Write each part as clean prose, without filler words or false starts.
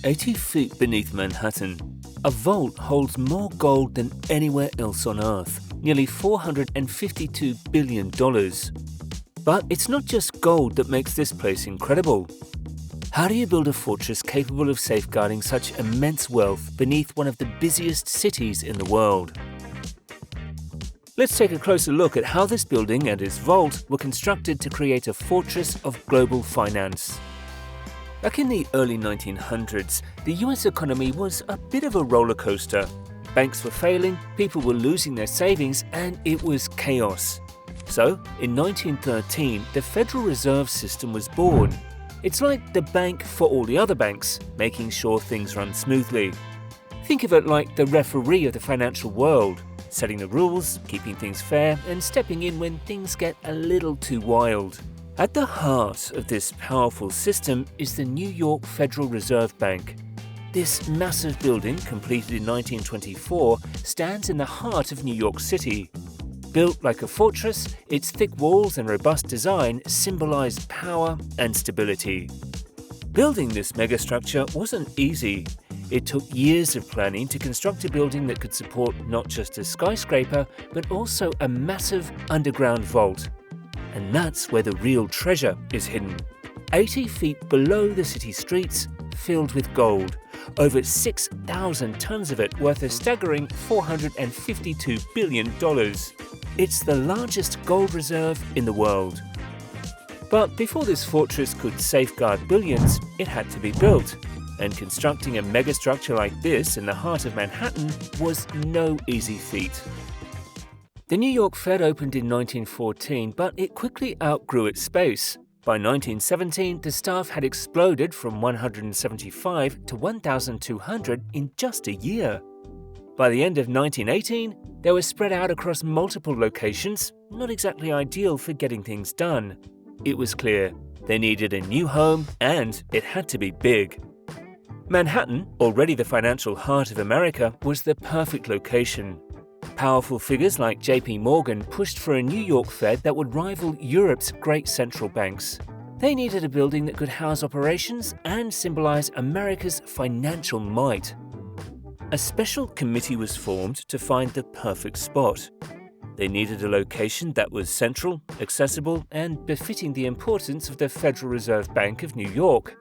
80 feet beneath Manhattan, a vault holds more gold than anywhere else on Earth, nearly $452 billion. But it's not just gold that makes this place incredible. How do you build a fortress capable of safeguarding such immense wealth beneath one of the busiest cities in the world? Let's take a closer look at how this building and its vault were constructed to create a fortress of global finance. Back in the early 1900s, the US economy was a bit of a roller coaster. Banks were failing, people were losing their savings, and it was chaos. So, in 1913, the Federal Reserve System was born. It's like the bank for all the other banks, making sure things run smoothly. Think of it like the referee of the financial world, setting the rules, keeping things fair, and stepping in when things get a little too wild. At the heart of this powerful system is the New York Federal Reserve Bank. This massive building, completed in 1924, stands in the heart of New York City. Built like a fortress, its thick walls and robust design symbolize power and stability. Building this megastructure wasn't easy. It took years of planning to construct a building that could support not just a skyscraper, but also a massive underground vault. And that's where the real treasure is hidden. 80 feet below the city streets, filled with gold. Over 6,000 tons of it, worth a staggering $452 billion. It's the largest gold reserve in the world. But before this fortress could safeguard billions, it had to be built. And constructing a megastructure like this in the heart of Manhattan was no easy feat. The New York Fed opened in 1914, but it quickly outgrew its space. By 1917, the staff had exploded from 175 to 1,200 in just a year. By the end of 1918, they were spread out across multiple locations, not exactly ideal for getting things done. It was clear they needed a new home, and it had to be big. Manhattan, already the financial heart of America, was the perfect location. Powerful figures like JP Morgan pushed for a New York Fed that would rival Europe's great central banks. They needed a building that could house operations and symbolize America's financial might. A special committee was formed to find the perfect spot. They needed a location that was central, accessible, and befitting the importance of the Federal Reserve Bank of New York.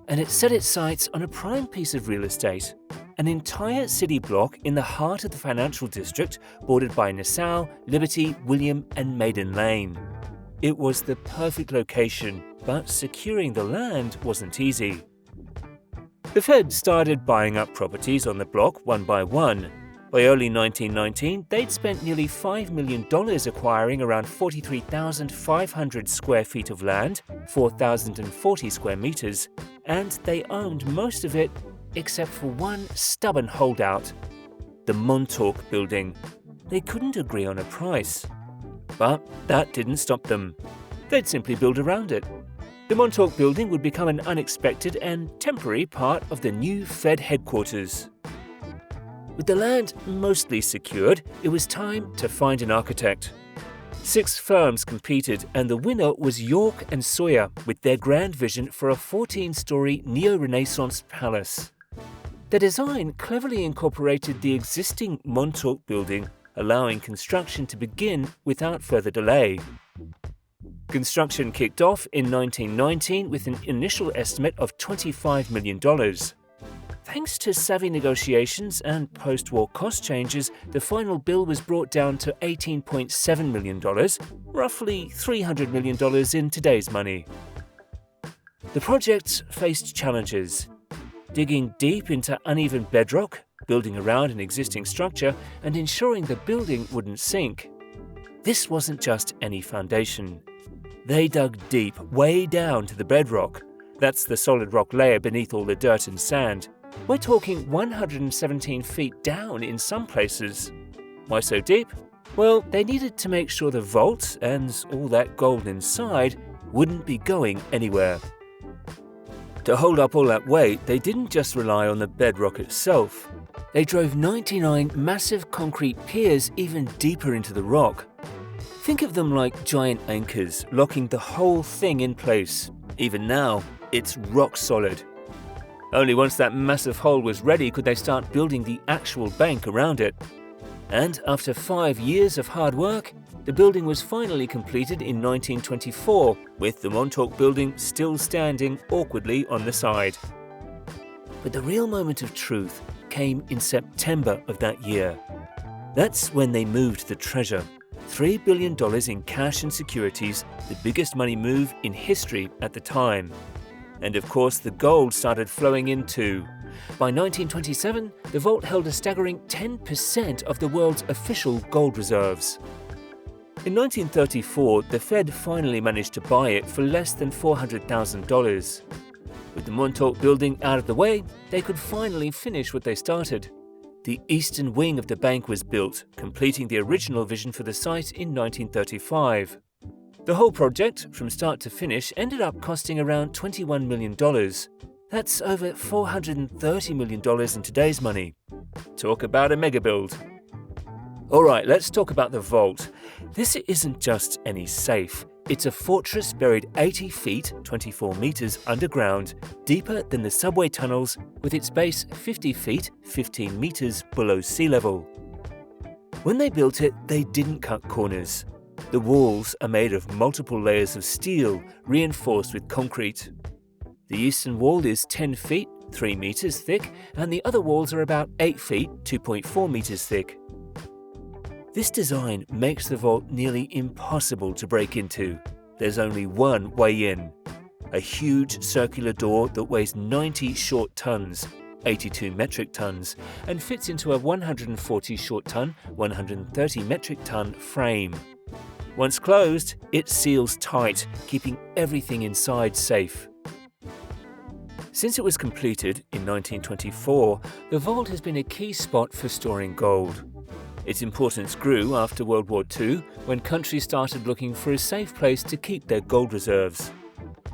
And it set its sights on a prime piece of real estate, an entire city block in the heart of the financial district, bordered by Nassau, Liberty, William, and Maiden Lane. It was the perfect location, but securing the land wasn't easy. The Fed started buying up properties on the block one by one. By early 1919, they'd spent nearly $5 million acquiring around 43,500 square feet of land, 4,040 square meters, and they owned most of it except for one stubborn holdout, the Montauk Building. They couldn't agree on a price. But that didn't stop them. They'd simply build around it. The Montauk Building would become an unexpected and temporary part of the new Fed headquarters. With the land mostly secured, it was time to find an architect. 6 firms competed, and the winner was York and Sawyer with their grand vision for a 14-story neo-Renaissance palace. The design cleverly incorporated the existing Montauk Building, allowing construction to begin without further delay. Construction kicked off in 1919 with an initial estimate of $25 million. Thanks to savvy negotiations and post-war cost changes, the final bill was brought down to $18.7 million, roughly $300 million in today's money. The project faced challenges: digging deep into uneven bedrock, building around an existing structure, and ensuring the building wouldn't sink. This wasn't just any foundation. They dug deep, way down to the bedrock. That's the solid rock layer beneath all the dirt and sand. We're talking 117 feet down in some places. Why so deep? Well, they needed to make sure the vault and all that gold inside wouldn't be going anywhere. To hold up all that weight, they didn't just rely on the bedrock itself. They drove 99 massive concrete piers even deeper into the rock. Think of them like giant anchors, locking the whole thing in place. Even now, it's rock solid. Only once that massive hole was ready could they start building the actual bank around it. And after 5 years of hard work, the building was finally completed in 1924, with the Montauk building still standing awkwardly on the side. But the real moment of truth came in September of that year. That's when they moved the treasure. $3 billion in cash and securities, the biggest money move in history at the time. And of course, the gold started flowing in too. By 1927, the vault held a staggering 10% of the world's official gold reserves. In 1934, the Fed finally managed to buy it for less than $400,000. With the Montauk building out of the way, they could finally finish what they started. The eastern wing of the bank was built, completing the original vision for the site in 1935. The whole project, from start to finish, ended up costing around $21 million. That's over $430 million in today's money. Talk about a megabuild. Alright, let's talk about the vault. This isn't just any safe. It's a fortress buried 80 feet, 24 meters underground, deeper than the subway tunnels, with its base 50 feet, 15 meters below sea level. When they built it, they didn't cut corners. The walls are made of multiple layers of steel, reinforced with concrete. The eastern wall is 10 feet, 3 meters thick, and the other walls are about 8 feet, 2.4 meters thick. This design makes the vault nearly impossible to break into. There's only one way in. A huge circular door that weighs 90 short tons, 82 metric tons, and fits into a 140 short ton, 130 metric ton frame. Once closed, it seals tight, keeping everything inside safe. Since it was completed in 1924, the vault has been a key spot for storing gold. Its importance grew after World War II, when countries started looking for a safe place to keep their gold reserves.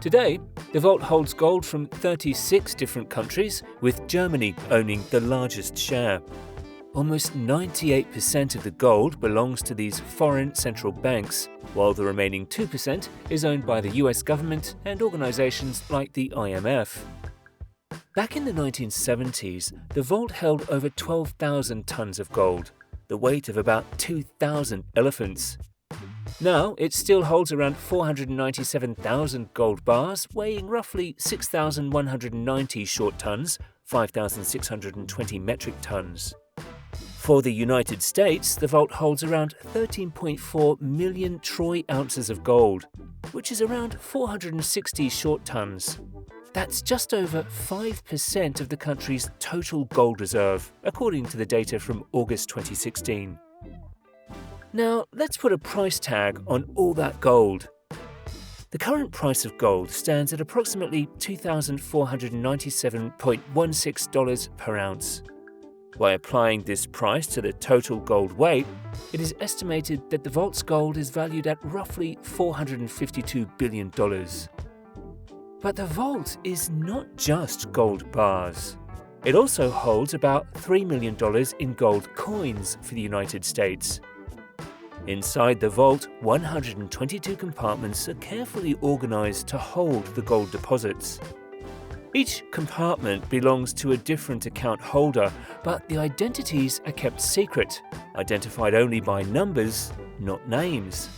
Today, the vault holds gold from 36 different countries, with Germany owning the largest share. Almost 98% of the gold belongs to these foreign central banks, while the remaining 2% is owned by the US government and organizations like the IMF. Back in the 1970s, the vault held over 12,000 tons of gold, the weight of about 2,000 elephants. Now, it still holds around 497,000 gold bars, weighing roughly 6,190 short tons, 5,620 metric tons. For the United States, the vault holds around 13.4 million troy ounces of gold, which is around 460 short tons. That's just over 5% of the country's total gold reserve, according to the data from August 2016. Now, let's put a price tag on all that gold. The current price of gold stands at approximately $2,497.16 per ounce. By applying this price to the total gold weight, it is estimated that the vault's gold is valued at roughly $452 billion. But the vault is not just gold bars. It also holds about $3 million in gold coins for the United States. Inside the vault, 122 compartments are carefully organized to hold the gold deposits. Each compartment belongs to a different account holder, but the identities are kept secret, identified only by numbers, not names.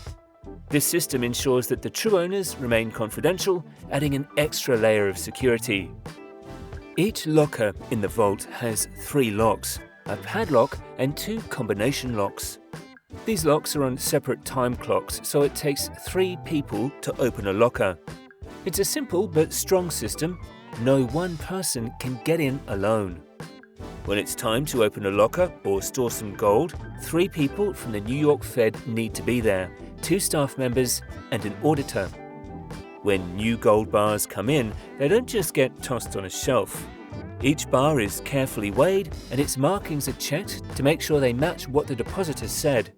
This system ensures that the true owners remain confidential, adding an extra layer of security. Each locker in the vault has 3 locks, a padlock and 2 combination locks. These locks are on separate time clocks, so it takes 3 people to open a locker. It's a simple but strong system. No one person can get in alone. When it's time to open a locker or store some gold, 3 people from the New York Fed need to be there, 2 staff members and an auditor. When new gold bars come in, they don't just get tossed on a shelf. Each bar is carefully weighed and its markings are checked to make sure they match what the depositor said.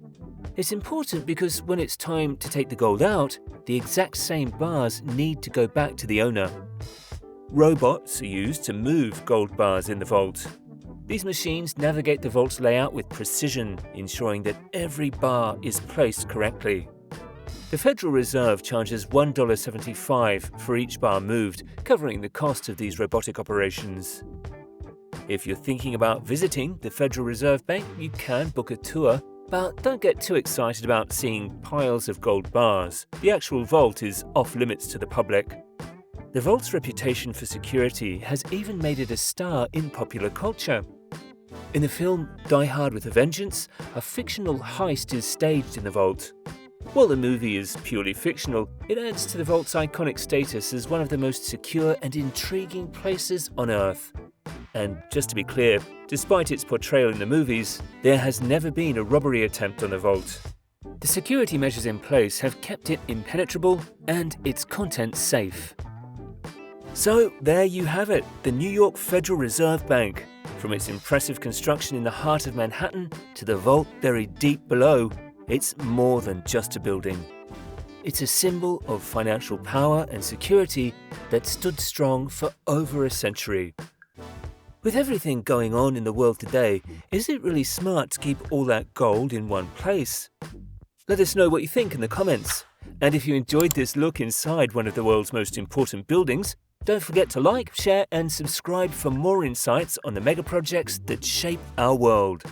It's important because when it's time to take the gold out, the exact same bars need to go back to the owner. Robots are used to move gold bars in the vault. These machines navigate the vault's layout with precision, ensuring that every bar is placed correctly. The Federal Reserve charges $1.75 for each bar moved, covering the cost of these robotic operations. If you're thinking about visiting the Federal Reserve Bank, you can book a tour, but don't get too excited about seeing piles of gold bars. The actual vault is off limits to the public. The vault's reputation for security has even made it a star in popular culture. In the film Die Hard with a Vengeance, a fictional heist is staged in the vault. While the movie is purely fictional, it adds to the vault's iconic status as one of the most secure and intriguing places on Earth. And just to be clear, despite its portrayal in the movies, there has never been a robbery attempt on the vault. The security measures in place have kept it impenetrable and its contents safe. So there you have it, the New York Federal Reserve Bank. From its impressive construction in the heart of Manhattan to the vault buried deep below, it's more than just a building. It's a symbol of financial power and security that stood strong for over a century. With everything going on in the world today, is it really smart to keep all that gold in one place? Let us know what you think in the comments. And if you enjoyed this look inside one of the world's most important buildings, don't forget to like, share and subscribe for more insights on the mega projects that shape our world.